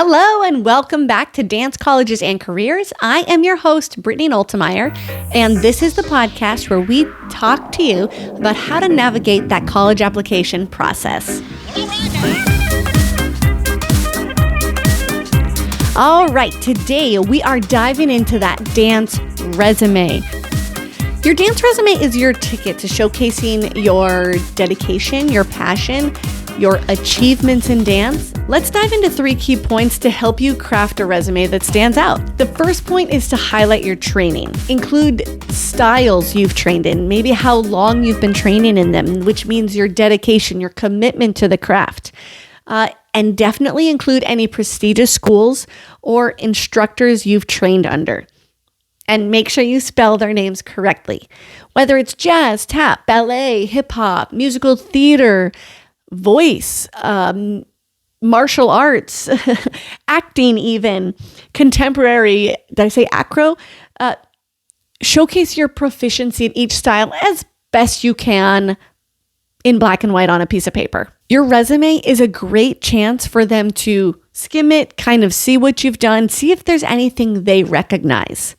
Hello and welcome back to Dance Colleges and Careers. I am your host, Brittany Noltemeyer, and this is the podcast where we talk to you about how to navigate that college application process. All right, today we are diving into that dance resume. Your dance resume is your ticket to showcasing your dedication, your passion, your achievements in dance. Let's dive into 3 key points to help you craft a resume that stands out. The first point is to highlight your training. Include styles you've trained in, maybe how long you've been training in them, which means your dedication, your commitment to the craft. And definitely include any prestigious schools or instructors you've trained under. And make sure you spell their names correctly. Whether it's jazz, tap, ballet, hip hop, musical theater, voice, martial arts, acting even, contemporary, did I say acro? Showcase your proficiency in each style as best you can in black and white on a piece of paper. Your resume is a great chance for them to skim it, kind of see what you've done, see if there's anything they recognize.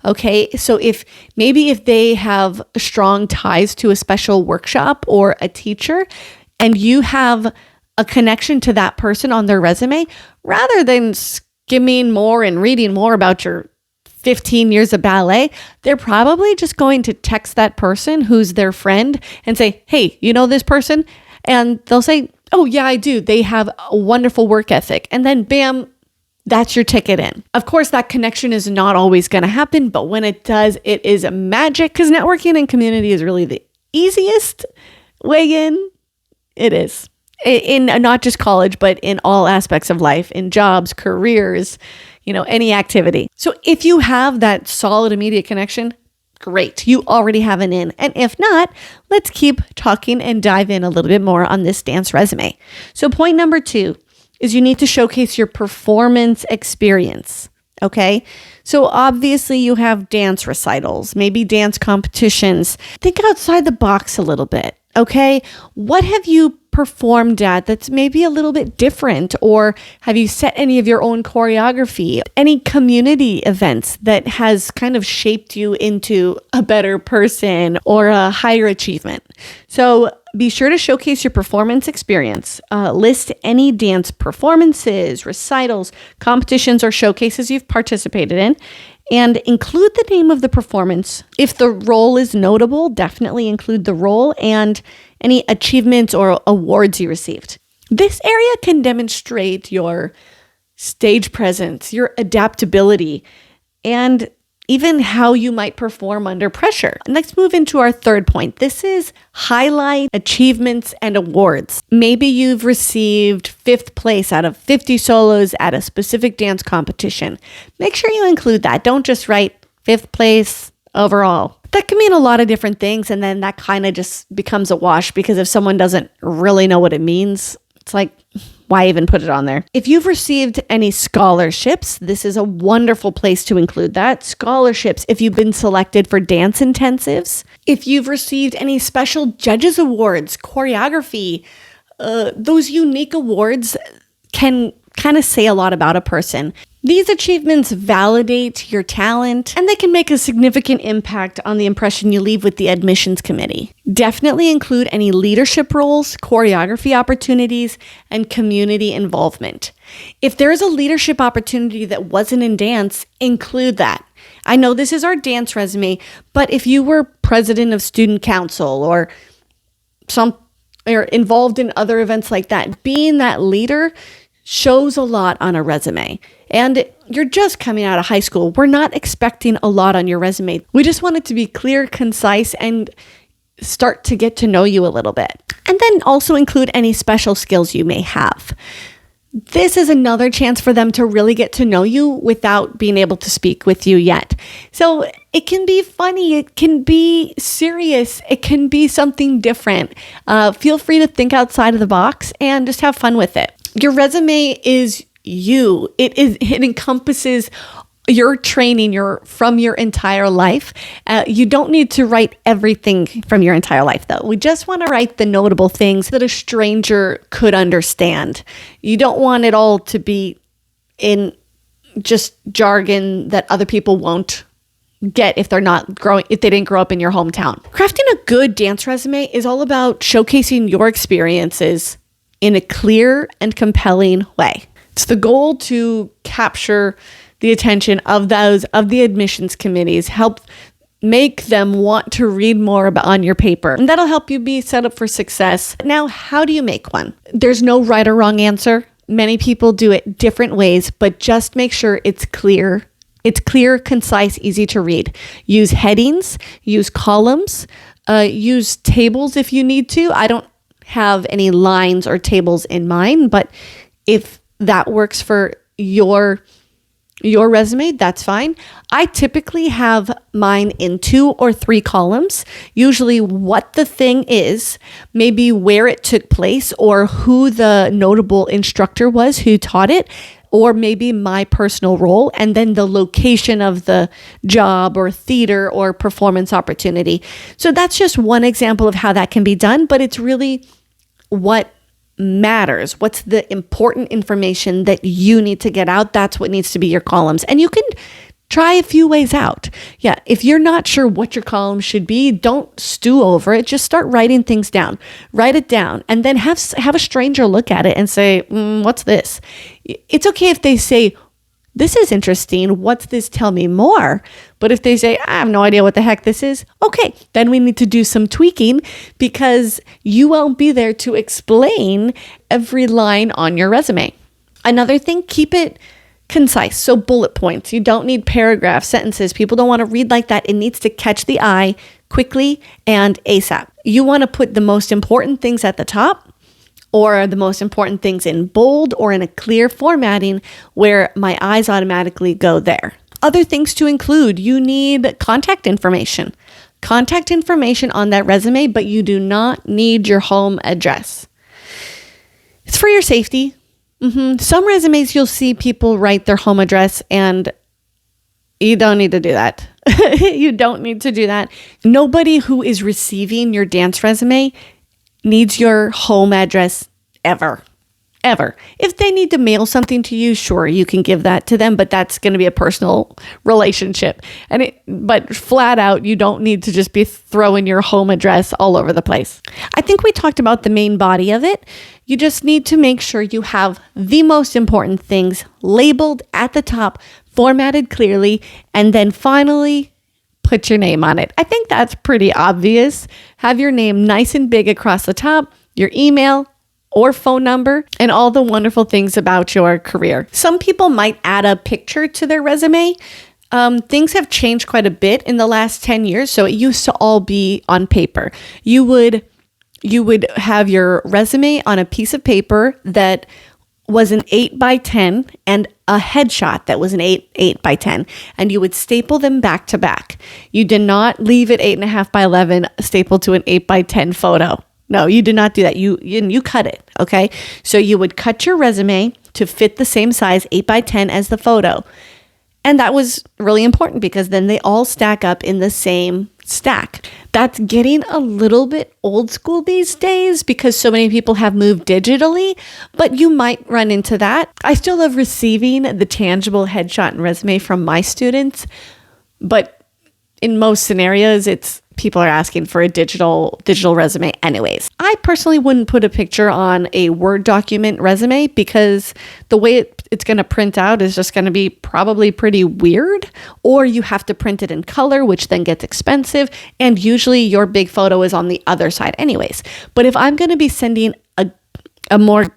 Okay, so if they have strong ties to a special workshop or a teacher, and you have a connection to that person on their resume, rather than skimming more and reading more about your 15 years of ballet, they're probably just going to text that person who's their friend and say, hey, you know this person? And they'll say, oh yeah, I do. They have a wonderful work ethic. And then bam, that's your ticket in. Of course, that connection is not always going to happen, but when it does, it is magic because networking and community is really the easiest way in. It is. In not just college, but in all aspects of life, in jobs, careers, any activity. So if you have that solid immediate connection, great. You already have an in. And if not, let's keep talking and dive in a little bit more on this dance resume. So point number 2 is you need to showcase your performance experience. Okay. So obviously you have dance recitals, maybe dance competitions. Think outside the box a little bit. Okay. What have you performed at that's maybe a little bit different? Or have you set any of your own choreography? Any community events that has kind of shaped you into a better person or a higher achievement? So be sure to showcase your performance experience. List any dance performances, recitals, competitions, or showcases you've participated in. And include the name of the performance. If the role is notable, definitely include the role and any achievements or awards you received. This area can demonstrate your stage presence, your adaptability, and even how you might perform under pressure. Let's move into our third point. This is highlight achievements and awards. Maybe you've received 5th place out of 50 solos at a specific dance competition. Make sure you include that. Don't just write 5th place overall. That can mean a lot of different things, and then that kind of just becomes a wash because if someone doesn't really know what it means, it's like, why even put it on there? If you've received any scholarships, this is a wonderful place to include that. Scholarships, if you've been selected for dance intensives, if you've received any special judges awards, choreography, those unique awards can kind of say a lot about a person. These achievements validate your talent, and they can make a significant impact on the impression you leave with the admissions committee. Definitely include any leadership roles, choreography opportunities, and community involvement. If there is a leadership opportunity that wasn't in dance, include that. I know this is our dance resume, but if you were president of student council or involved in other events like that, being that leader shows a lot on a resume. And you're just coming out of high school. We're not expecting a lot on your resume. We just want it to be clear, concise, and start to get to know you a little bit. And then also include any special skills you may have. This is another chance for them to really get to know you without being able to speak with you yet. So it can be funny, it can be serious, it can be something different. Feel free to think outside of the box and just have fun with it. Your resume is you. It encompasses your training from your entire life. You don't need to write everything from your entire life, though. We just want to write the notable things that a stranger could understand. You don't want it all to be in just jargon that other people won't get if they didn't grow up in your hometown. Crafting a good dance resume is all about showcasing your experiences in a clear and compelling way. It's the goal to capture the attention of the admissions committees, help make them want to read more on your paper. And that'll help you be set up for success. Now, how do you make one? There's no right or wrong answer. Many people do it different ways, but just make sure it's clear. It's clear, concise, easy to read. Use headings, use columns, use tables if you need to. I don't have any lines or tables in mind, but if that works for your resume, that's fine. I typically have mine in 2 or 3 columns, usually what the thing is, maybe where it took place or who the notable instructor was who taught it, or maybe my personal role, and then the location of the job or theater or performance opportunity. So that's just one example of how that can be done, but it's really what matters. What's the important information that you need to get out? That's what needs to be your columns. And you can try a few ways out. Yeah, if you're not sure what your column should be, don't stew over it. Just start writing things down. Write it down and then have a stranger look at it and say, what's this? It's okay if they say, this is interesting. What's this? Tell me more. But if they say, I have no idea what the heck this is, okay, then we need to do some tweaking because you won't be there to explain every line on your resume. Another thing, keep it concise. So bullet points. You don't need paragraphs, sentences. People don't want to read like that. It needs to catch the eye quickly and ASAP. You want to put the most important things at the top, or the most important things in bold or in a clear formatting where my eyes automatically go there. Other things to include, you need contact information. Contact information on that resume, but you do not need your home address. It's for your safety. Some resumes you'll see people write their home address, and you don't need to do that. You don't need to do that. Nobody who is receiving your dance resume needs your home address ever. If they need to mail something to you, sure, you can give that to them, but that's going to be a personal relationship. But flat out, you don't need to just be throwing your home address all over the place. I think we talked about the main body of it. You just need to make sure you have the most important things labeled at the top, formatted clearly, and then finally put your name on it. I think that's pretty obvious. Have your name nice and big across the top, your email or phone number, and all the wonderful things about your career. Some people might add a picture to their resume. Things have changed quite a bit in the last 10 years. So it used to all be on paper. You would have your resume on a piece of paper that was an 8x10 and a headshot that was an 8x10, and you would staple them back to back. You did not leave it 8.5x11 stapled to an 8x10 photo. No, you did not do that. You cut it. Okay. So you would cut your resume to fit the same size 8x10 as the photo. And that was really important because then they all stack up in the same stack. That's getting a little bit old school these days because so many people have moved digitally, but you might run into that. I still love receiving the tangible headshot and resume from my students, but in most scenarios, people are asking for a digital resume anyways. I personally wouldn't put a picture on a Word document resume because the way it's going to print out is just going to be probably pretty weird, or you have to print it in color, which then gets expensive, and usually your big photo is on the other side anyways. But if I'm going to be sending a more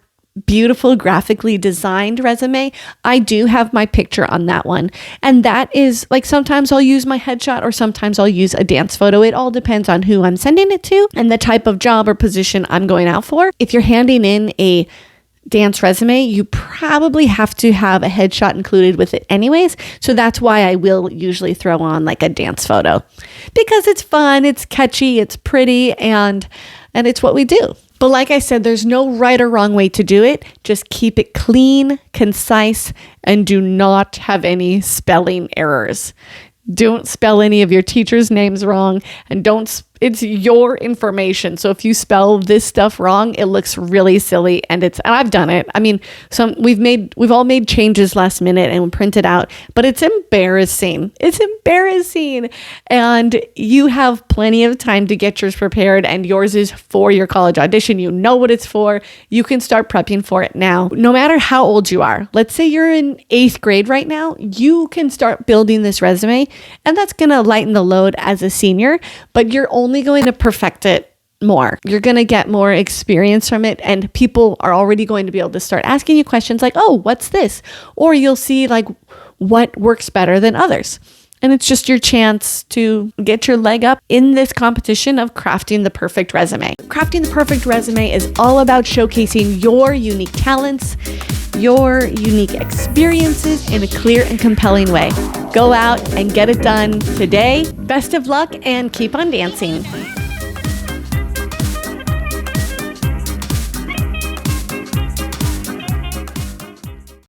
beautiful graphically designed resume, I do have my picture on that one. And that is like, sometimes I'll use my headshot or sometimes I'll use a dance photo. It all depends on who I'm sending it to and the type of job or position I'm going out for. If you're handing in a dance resume, you probably have to have a headshot included with it anyways. So that's why I will usually throw on like a dance photo because it's fun, it's catchy, it's pretty, and it's what we do. But like I said, there's no right or wrong way to do it. Just keep it clean, concise, and do not have any spelling errors. Don't spell any of your teachers' names wrong, and don't It's your information. So if you spell this stuff wrong, it looks really silly. And I've done it. I mean, we've all made changes last minute and printed out, but it's embarrassing. It's embarrassing. And you have plenty of time to get yours prepared, and yours is for your college audition. You know what it's for. You can start prepping for it now. No matter how old you are, let's say you're in 8th grade right now, you can start building this resume, and that's going to lighten the load as a senior, but you're only going to perfect it more. You're going to get more experience from it, and people are already going to be able to start asking you questions like, oh, what's this? Or you'll see like what works better than others. And it's just your chance to get your leg up in this competition of crafting the perfect resume. Crafting the perfect resume is all about showcasing your unique talents, your unique experiences in a clear and compelling way. Go out and get it done today. Best of luck and keep on dancing.